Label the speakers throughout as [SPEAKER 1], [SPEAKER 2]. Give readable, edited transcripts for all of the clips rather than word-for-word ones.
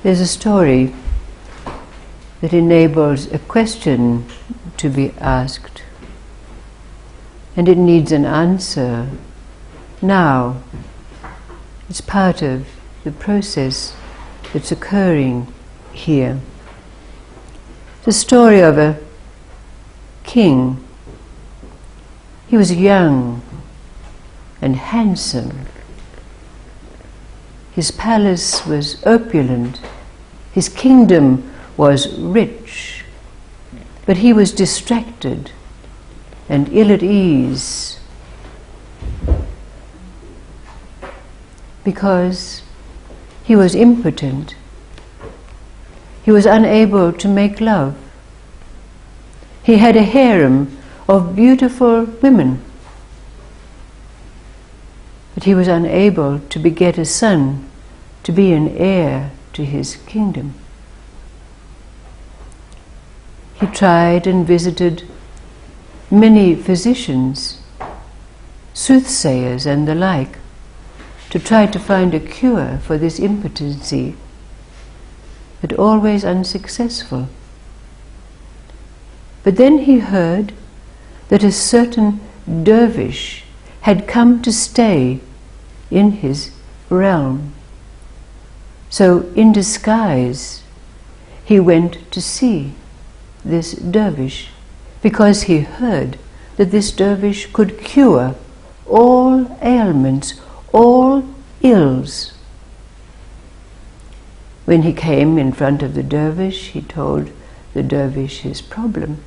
[SPEAKER 1] There's a story that enables a question to be asked, and it needs an answer now. It's part of the process that's occurring here. The story of a king. He was young and handsome. His palace was opulent. His kingdom was rich. But he was distracted and ill at ease because he was impotent. He was unable to make love. He had a harem of beautiful women, but he was unable to beget a son to be an heir to his kingdom. He tried and visited many physicians, soothsayers and the like, to try to find a cure for this impotency, but always unsuccessful. But then he heard that a certain dervish had come to stay in his realm. So, in disguise, he went to see this dervish, because he heard that this dervish could cure all ailments, all ills. When he came in front of the dervish, he told the dervish his problem.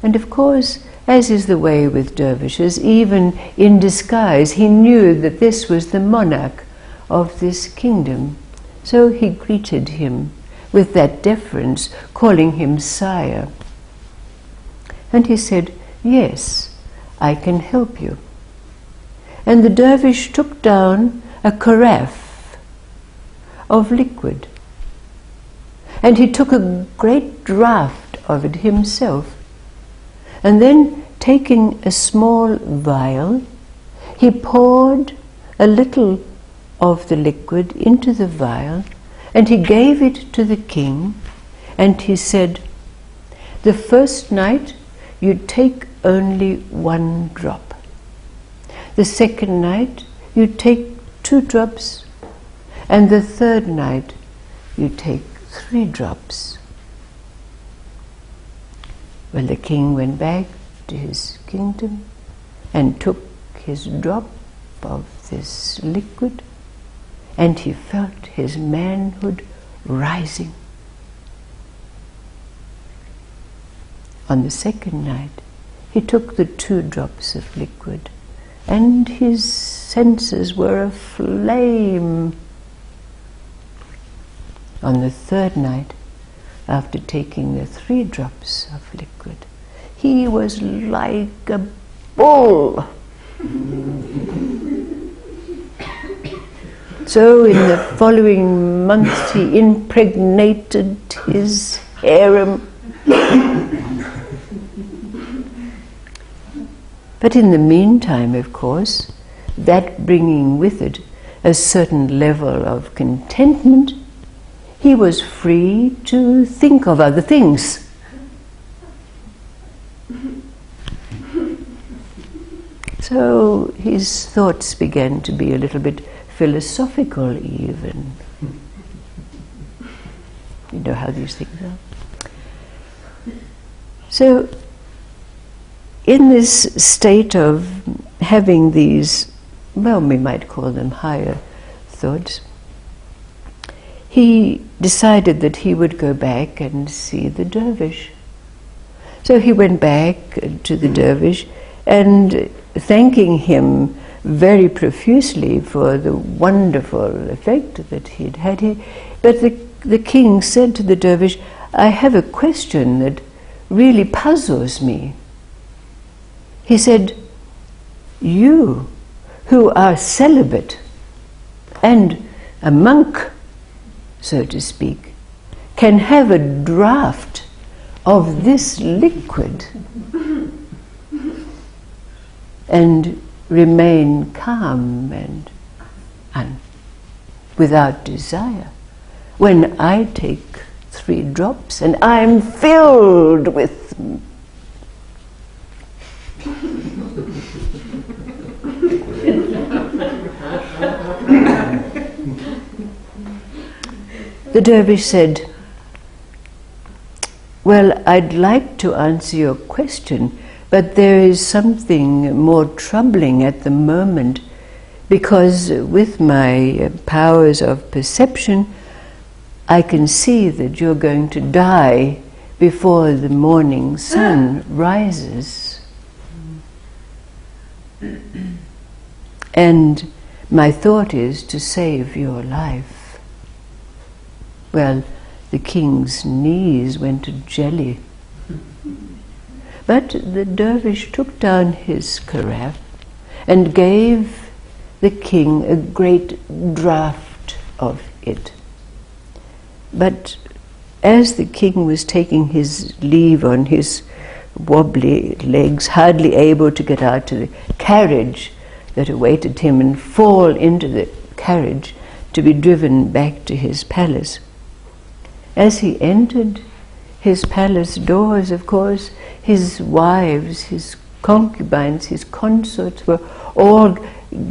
[SPEAKER 1] And of course, as is the way with dervishes, even in disguise, he knew that this was the monarch of this kingdom. So he greeted him with that deference, calling him sire. And he said, "Yes, I can help you." And the dervish took down a carafe of liquid, and he took a great draught of it himself. And then, taking a small vial, he poured a little of the liquid into the vial, and he gave it to the king, and he said, "The first night you take only 1 drop. The second night you take 2 drops, and the third night you take 3 drops." Well, the king went back to his kingdom and took his drop of this liquid, and he felt his manhood rising. On the second night, he took the 2 drops of liquid, and his senses were aflame. On the third night, after taking the 3 drops of liquid, he was like a bull. So in the following months he impregnated his harem. But in the meantime, of course, that bringing with it a certain level of contentment, he was free to think of other things. So his thoughts began to be a little bit philosophical even. You know how these things are. So, in this state of having these, well, we might call them higher thoughts, he decided that he would go back and see the dervish. So he went back to the dervish, and thanking him very profusely for the wonderful effect that he'd had, but the king said to the dervish, "I have a question that really puzzles me." He said, "You, who are celibate and a monk, so to speak, can have a draught of this liquid and remain calm and without desire. when I take 3 drops and I'm filled with The dervish said, well, I'd like to answer your question, but there is something more troubling at the moment, because with my powers of perception, I can see that you're going to die before the morning sun rises. And my thought is to save your life. Well, the king's knees went to jelly. But the dervish took down his carafe and gave the king a great draught of it. But as the king was taking his leave on his wobbly legs, hardly able to get out to the carriage that awaited him and fall into the carriage to be driven back to his palace, as he entered his palace doors, of course, his wives, his concubines, his consorts were all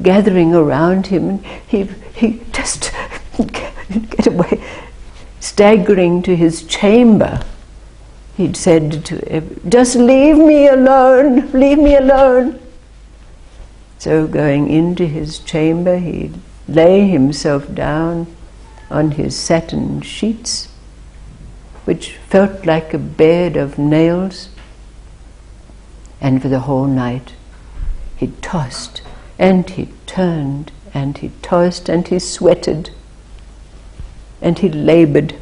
[SPEAKER 1] gathering around him, and he just get away, staggering to his chamber. He'd said to just leave me alone, leave me alone. So going into his chamber, he'd lay himself down on his satin sheets, which felt like a bed of nails, and for the whole night he tossed and he turned and he tossed and he sweated and he labored.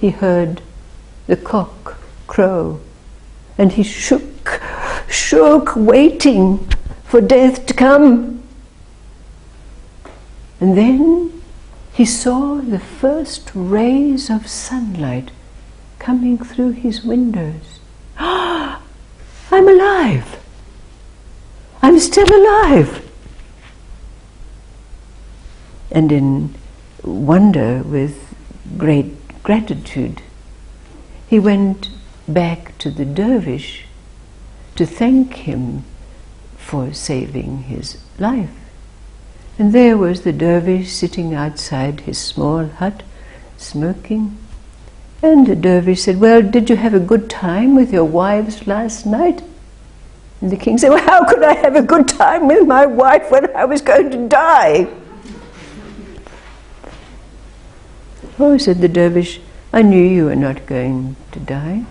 [SPEAKER 1] He heard the cock crow and he shook, waiting for death to come. And then he saw the first rays of sunlight coming through his windows. Ah, I'm alive! I'm still alive! And in wonder, with great gratitude, he went back to the dervish to thank him for saving his life. And there was the dervish sitting outside his small hut, smoking. And the dervish said, well, did you have a good time with your wives last night? And the king said, well, how could I have a good time with my wife when I was going to die? Oh, said the dervish, I knew you were not going to die.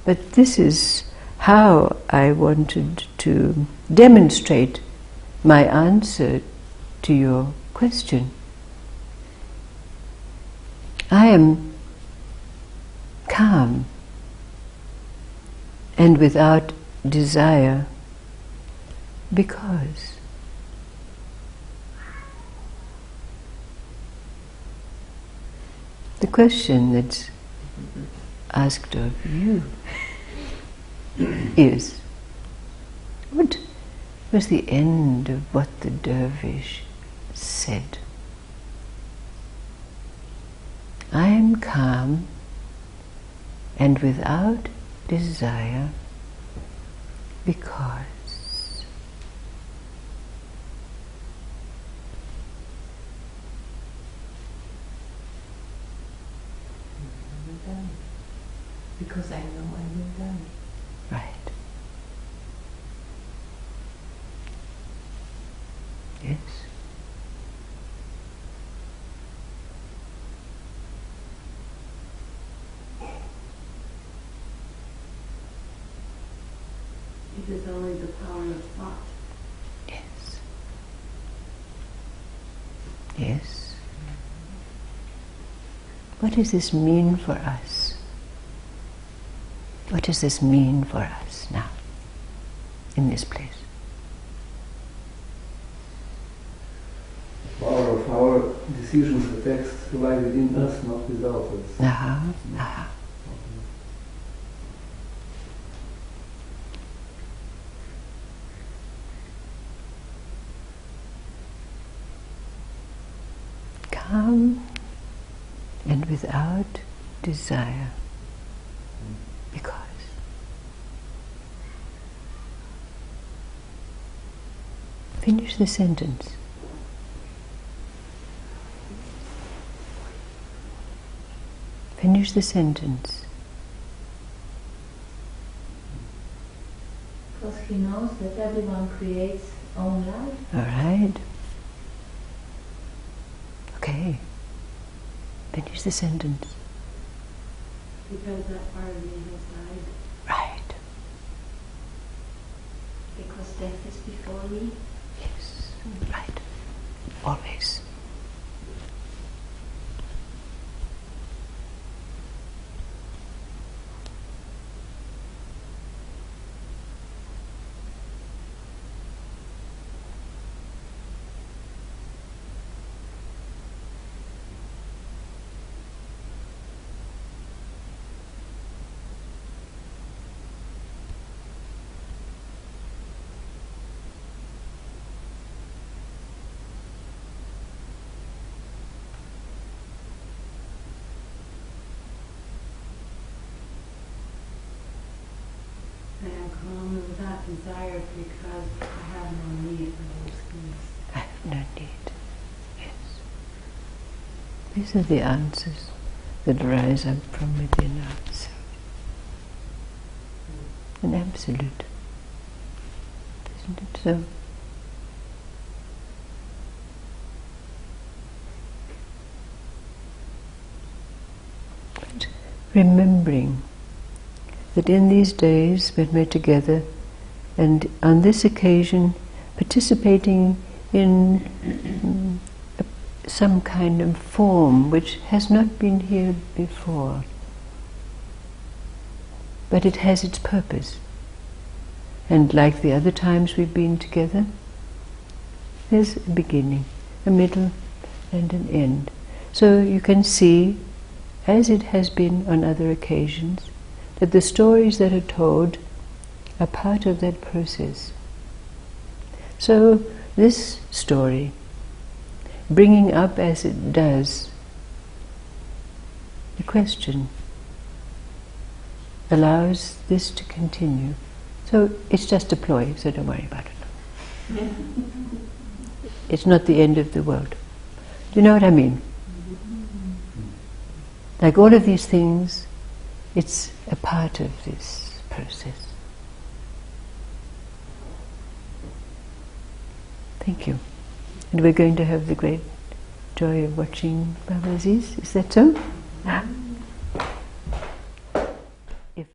[SPEAKER 1] But this is how I wanted to demonstrate my answer to your question. I am calm and without desire because the question that's asked of you is, what was the end of what the dervish said? I am calm and without desire because
[SPEAKER 2] I know I will die.
[SPEAKER 1] Right. Yes.
[SPEAKER 2] It is only the power of thought.
[SPEAKER 1] Yes. Yes. What does this mean for us? What does this mean for us now, in this place?
[SPEAKER 3] The power of our decisions, effects lie within us, not without us.
[SPEAKER 1] Uh-huh. Uh-huh. calm and without desire. Because finish the sentence. Finish the sentence.
[SPEAKER 2] Because he knows that everyone creates own life.
[SPEAKER 1] All right. Okay. Finish the sentence.
[SPEAKER 2] Because that part of me has died.
[SPEAKER 1] Right.
[SPEAKER 2] Because death is before me.
[SPEAKER 1] Yes. Right. Always.
[SPEAKER 2] I am calm and without desire because I have no need for those things.
[SPEAKER 1] I have no need. Yes. These are the answers that rise up from within ourselves. An absolute. Isn't it so? But remembering that in these days when we're together, and on this occasion participating in some kind of form which has not been here before, but it has its purpose. And like the other times we've been together, there's a beginning, a middle, and an end. So you can see, as it has been on other occasions, that the stories that are told are part of that process. So this story, bringing up as it does the question, allows this to continue. So it's just a ploy, so don't worry about it. It's not the end of the world. Do you know what I mean? Like all of these things, it's a part of this process. Thank you. And we're going to have the great joy of watching Baba Aziz. Is that so?